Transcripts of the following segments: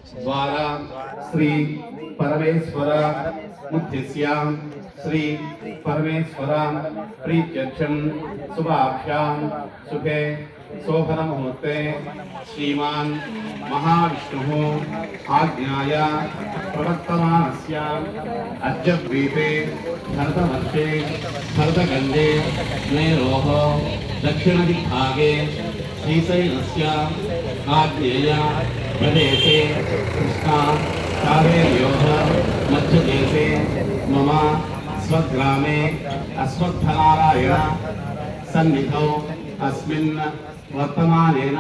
द्वारा श्री परमेश्वर मुद्दिश्यां श्री परमेश्वर प्रीत्यर्थं शुभाभ्यां शुभे शोभन मुहूर्ते श्रीमान महाविष्णुः आज्ञाय प्रवर्तमानस्य अद्यद्वीपे भरतवर्षे भरतखण्डे मेरोः दक्षिणदिग्भागे श्रीशैलस्य आग्नेय प्रदेशे कृष्णा कावेर्योः मध्यदेशे मम स्वग्रामे अश्वत्थनारायण सन्निधौ अस्मिन् वर्तमानेन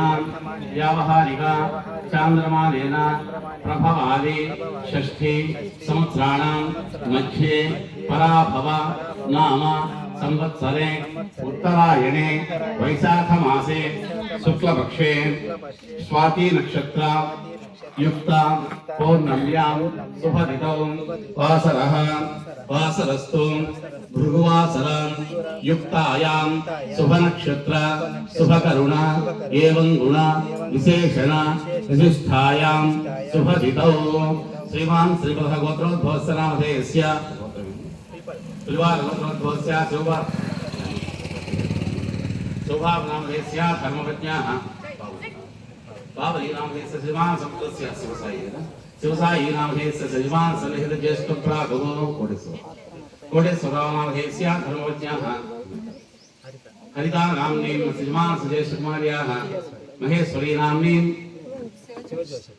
व्यावहारिक चांद्रमानेन प्रभवादि षष्ठी संवत्सराणां मध्ये पराभव नाम संवत्सरे उत्तरायणे वैशाख मासे शुक्लपक्षे स्वाति नक्षत्र युक्त पौर्णम्यां शुभदिनौ वासरः वासरस्तु भृगुवासरं युक्तायां शुभनक्षत्र शुभकरुण एवं गुण विशेषण विशिष्टायां शुभदिनौ श्रीमान श्रीबलगोत्रोद्भवस्य नामधेयस्य पिलवालगोत्रोद्भवस्य शोभानामधेयस्य धर्मपत्न्याः बावली नामधेयस्य श्रीमान सप्तस्य शिवसाई नामधेयस्य श्रीमान सन्निहित ज्येष्ठप्रागमो कोटेश्वरराव नामधेयस्य धर्मपत्न्याः हरिता नाम्नीं श्रीमान सुजयकुमार्याः महेश्वरी नाम्नीं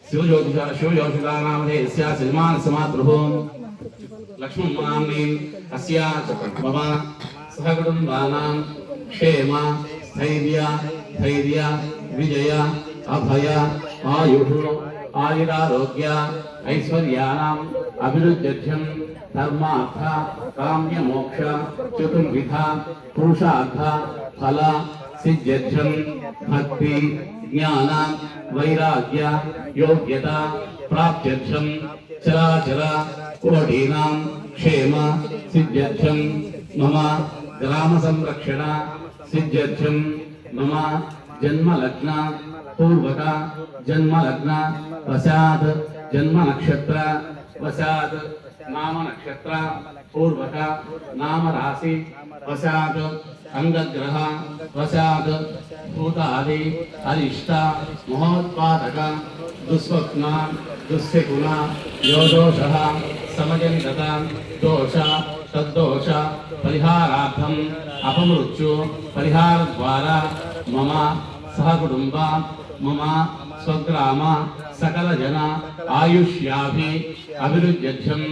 शिवज्योतिषा नामधेयस्य श्रीमान समातृः लक्ष्मण नाम्नीं अस्या मम सहकुटुम्बानां क्षेम धैर्य विजय अभय आयुः आयुरारोग्य ऐश्वर्याणाम् अभिवृद्ध्यर्थं धर्मार्थ काम्य मोक्ष चतुर्विधा पुरुषार्थ फल सिद्ध्यर्थं भक्ति ज्ञान वैराग्य योग्यता प्राप्त्यर्थं चराचर कोटीनां क्षेम सिद्ध्यर्थं मम ग्राम संरक्षण सिद्ध्यर्थं मम जन्मलग्न पूर्वक जन्मलग्न वशात् जन्म नक्षत्र वशात् नाम नक्षत्र पूर्वक नाम राशि वशात् अंगग्रह वशात् भूतादि अरिष्ट महोत्पादक दुस्वप्न दुस्सकुन योदोषः समजनित दोष तद्दोष परिहारार्थम् अपमृत्यु परिहार द्वारा मम सहकुटुंब मम स्वग्राम सकल जन आयुष्याभि अभिवृद्ध्यर्थं